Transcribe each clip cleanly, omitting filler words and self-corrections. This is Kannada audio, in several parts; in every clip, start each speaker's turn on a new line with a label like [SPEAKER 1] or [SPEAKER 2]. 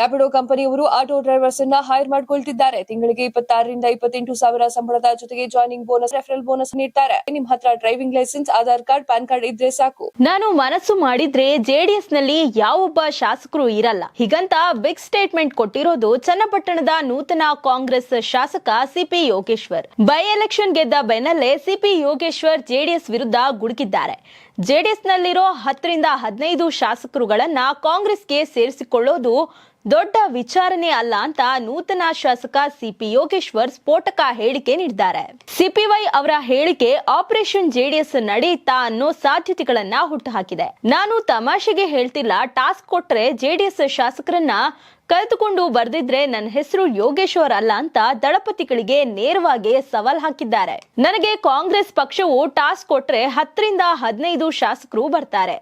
[SPEAKER 1] ರ್ಯಾಪಿಡೋ ಕಂಪನಿಯವರು ಆಟೋ ಡ್ರೈವರ್ಸ್ ಅನ್ನ ಹೈರ್ ಮಾಡಿಕೊಳ್ತಿದ್ದಾರೆ. ತಿಂಗಳಿಗೆ 26 ರಿಂದ 28 ಸಾವಿರ ಸಂಬಳದ ಜೊತೆಗೆ ಜಾಯ್ನಿಂಗ್ ಬೋನಸ್, ರೆಫರಲ್ ಬೋನಸ್ ನೀಡ್ತಾರೆ. ನಿಮ್ಮ ಹತ್ರ driving licence, Aadhaar card, PAN card ಇದ್ರೆ ಸಾಕು.
[SPEAKER 2] ನಾನು ಮನಸ್ಸು ಮಾಡಿದ್ರೆ ಜೆಡಿಎಸ್ ನಲ್ಲಿ ಯಾವೊಬ್ಬ ಶಾಸಕರು ಇರಲ್ಲ, ಹೀಗಂತ ಬಿಗ್ ಸ್ಟೇಟ್ಮೆಂಟ್ ಕೊಟ್ಟಿರೋದು ಚನ್ನಪಟ್ಟಣದ ನೂತನ ಕಾಂಗ್ರೆಸ್ ಶಾಸಕ ಸಿಪಿ ಯೋಗೇಶ್ವರ್. ಬೈ ಎಲೆಕ್ಷನ್ ಗೆದ್ದ ಬೆನ್ನಲ್ಲೇ ಸಿಪಿ ಯೋಗೇಶ್ವರ್ ಜೆಡಿಎಸ್ ವಿರುದ್ಧ ಗುಡುಗಿದ್ದಾರೆ. ಜೆಡಿಎಸ್ ನಲ್ಲಿರೋ 10 ರಿಂದ 15 ಶಾಸಕರುಗಳನ್ನ ಕಾಂಗ್ರೆಸ್ಗೆ ಸೇರಿಸಿಕೊಳ್ಳೋದು ದೊಡ್ಡ ವಿಚಾರನೆ ಅಲ್ಲ ಅಂತ ನೂತನ ಶಾಸಕ ಸಿಪಿ ಯೋಗೇಶ್ವರ್ ಸ್ಫೋಟಕ ಹೇಳಿಕೆ ನೀಡಿದ್ದಾರೆ. ಸಿಪಿವೈ ಅವರ ಹೇಳಿಕೆ ಆಪರೇಷನ್ ಜೆಡಿಎಸ್ ನಡೆಯುತ್ತಾ ಅನ್ನೋ ಸಾಧ್ಯತೆಗಳನ್ನ ಹುಟ್ಟುಹಾಕಿದೆ. ನಾನು ತಮಾಷೆಗೆ ಹೇಳ್ತಿಲ್ಲ, ಟಾಸ್ಕ್ ಕೊಟ್ರೆ ಜೆಡಿಎಸ್ ಶಾಸಕರನ್ನ ಕರೆದುಕೊಂಡು ಬರ್ದಿದ್ರೆ ನನ್ನ ಹೆಸರು ಯೋಗೇಶ್ವರ್ ಅಲ್ಲ ಅಂತ ದಳಪತಿಗಳಿಗೆ ನೇರವಾಗಿ ಸವಾಲ್ ಹಾಕಿದ್ದಾರೆ. ನನಗೆ ಕಾಂಗ್ರೆಸ್ ಪಕ್ಷವು ಟಾಸ್ಕ್ ಕೊಟ್ರೆ 10 ರಿಂದ 15 ಶಾಸಕರು ಬರ್ತಾರೆ,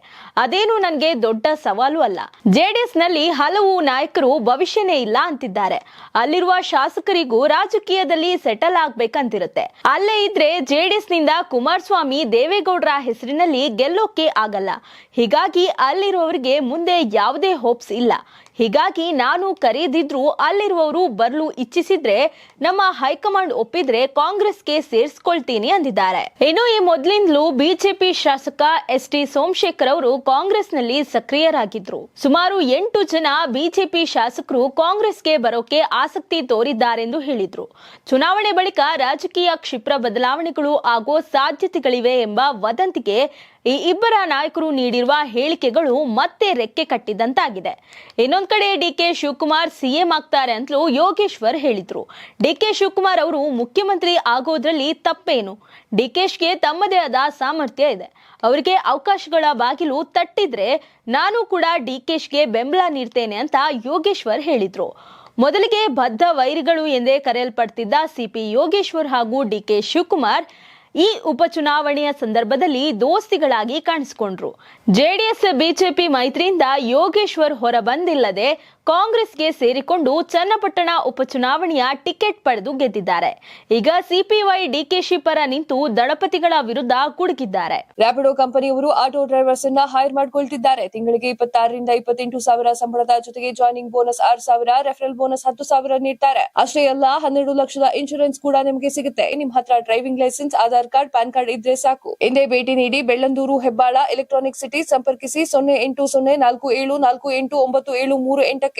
[SPEAKER 2] ಅದೇನು ನನಗೆ ದೊಡ್ಡ ಸವಾಲು ಅಲ್ಲ. ಜೆಡಿಎಸ್ ನಲ್ಲಿ ಹಲವು ನಾಯಕರು ಭವಿಷ್ಯನೇ ಇಲ್ಲ ಅಂತಿದ್ದಾರೆ. ಅಲ್ಲಿರುವ ಶಾಸಕರಿಗೂ ರಾಜಕೀಯದಲ್ಲಿ ಸೆಟಲ್ ಆಗ್ಬೇಕಂತಿರುತ್ತೆ. ಅಲ್ಲೇ ಇದ್ರೆ ಜೆಡಿಎಸ್ ನಿಂದ ಕುಮಾರಸ್ವಾಮಿ, ದೇವೇಗೌಡರ ಹೆಸರಿನಲ್ಲಿ ಗೆಲ್ಲೋಕೆ ಆಗಲ್ಲ. ಹೀಗಾಗಿ ಅಲ್ಲಿರುವವರಿಗೆ ಮುಂದೆ ಯಾವುದೇ ಹೋಪ್ಸ್ ಇಲ್ಲ. ಹೀಗಾಗಿ ನಾನು ಕರೆಯದಿದ್ರು ಅಲ್ಲಿರುವವರು ಬರಲು ಇಚ್ಛಿಸಿದ್ರೆ ನಮ್ಮ ಹೈಕಮಾಂಡ್ ಒಪ್ಪಿದ್ರೆ ಕಾಂಗ್ರೆಸ್ಗೆ ಸೇರಿಸಿಕೊಳ್ತೀನಿ ಅಂದಿದ್ದಾರೆ. ಇನ್ನು ಈ ಮೊದಲಿಂದಲೂ ಬಿಜೆಪಿ ಶಾಸಕ ಎಸ್.ಟಿ. ಸೋಮಶೇಖರ್ ಅವರು ಕಾಂಗ್ರೆಸ್ನಲ್ಲಿ ಸಕ್ರಿಯರಾಗಿದ್ರು. ಸುಮಾರು 8 ಜನ ಬಿಜೆಪಿ ಶಾಸಕರು ಕಾಂಗ್ರೆಸ್ಗೆ ಬರೋಕೆ ಆಸಕ್ತಿ ತೋರಿದ್ದಾರೆಂದು ಹೇಳಿದ್ರು. ಚುನಾವಣೆ ಬಳಿಕ ರಾಜಕೀಯ ಕ್ಷಿಪ್ರ ಬದಲಾವಣೆಗಳು ಆಗೋ ಸಾಧ್ಯತೆಗಳಿವೆ ಎಂಬ ವದಂತಿಗೆ ಈ ಇಬ್ಬರ ನಾಯಕರು ನೀಡಿರುವ ಹೇಳಿಕೆಗಳು ಮತ್ತೆ ರೆಕ್ಕೆ ಕಟ್ಟಿದಂತಾಗಿದೆ. ಇನ್ನೊಂದ್ ಕಡೆ ಡಿಕೆ ಶಿವಕುಮಾರ್ ಸಿಎಂ ಆಗ್ತಾರೆ ಅಂತಲೂ ಯೋಗೇಶ್ವರ್ ಹೇಳಿದ್ರು. ಡಿಕೆ ಶಿವಕುಮಾರ್ ಅವರು ಮುಖ್ಯಮಂತ್ರಿ ಆಗೋದ್ರಲ್ಲಿ ತಪ್ಪೇನು? ಡಿಕೆಶ್ಗೆ ತಮ್ಮದೇ ಆದ ಸಾಮರ್ಥ್ಯ ಇದೆ. ಅವರಿಗೆ ಅವಕಾಶಗಳ ಬಾಗಿಲು ತಟ್ಟಿದ್ರೆ ನಾನು ಕೂಡ ಡಿಕೆಶ್ಗೆ ಬೆಂಬಲ ನೀಡ್ತೇನೆ ಅಂತ ಯೋಗೇಶ್ವರ್ ಹೇಳಿದ್ರು. ಮೊದಲಿಗೆ ಬದ್ಧ ವೈರಿಗಳು ಎಂದೇ ಕರೆಯಲ್ಪಡ್ತಿದ್ದ ಸಿಪಿ ಯೋಗೇಶ್ವರ್ ಹಾಗೂ ಡಿಕೆ ಶಿವಕುಮಾರ್ ಈ ಉಪಚುನಾವಣೆಯ ಸಂದರ್ಭದಲ್ಲಿ ದೋಸ್ತಿಗಳಾಗಿ ಕಾಣಿಸಿಕೊಂಡ್ರು. ಜೆಡಿಎಸ್ ಬಿಜೆಪಿ ಮೈತ್ರಿಯಿಂದ ಯೋಗೇಶ್ವರ್ ಹೊರಬಂದಿಲ್ಲದೆ ಕಾಂಗ್ರೆಸ್ಗೆ ಸೇರಿಕೊಂಡು ಚನ್ನಪಟ್ಟಣ ಉಪಚುನಾವಣೆಯ ಟಿಕೆಟ್ ಪಡೆದು ಗೆದ್ದಿದ್ದಾರೆ. ಈಗ ಸಿಪಿವೈ ಡಿಕೆಶಿ ಪರ ನಿಂತು ದಳಪತಿಗಳ ವಿರುದ್ಧ ಕುಡುಕಿದ್ದಾರೆ.
[SPEAKER 1] ರ್ಯಾಪಿಡೋ ಕಂಪನಿಯವರು ಆಟೋ ಡ್ರೈವರ್ಸ್ ಅನ್ನ ಹೈರ್ ಮಾಡಿಕೊಳ್ತಿದ್ದಾರೆ. ತಿಂಗಳಿಗೆ 26 ರಿಂದ 28 ಸಾವಿರ ಸಂಬಳದ ಜೊತೆಗೆ ಜಾಯ್ನಿಂಗ್ ಬೋನಸ್ 6,000, ರೆಫರಲ್ ಬೋನಸ್ 10,000 ನೀಡ್ತಾರೆ. ಅಷ್ಟೇ ಅಲ್ಲ, 12 ಲಕ್ಷದ ಇನ್ಶೂರೆನ್ಸ್ ಕೂಡ ನಿಮಗೆ ಸಿಗುತ್ತೆ. ನಿಮ್ಮ ಹತ್ರ driving licence, Aadhaar card, PAN card ಇದ್ರೆ ಸಾಕು. ಹಿಂದೆ ಭೇಟಿ ನೀಡಿ. Bellandur, Hebbal, electronic city. ಸಂಪರ್ಕಿಸಿ 0804748973 8ಕ್ಕೆ.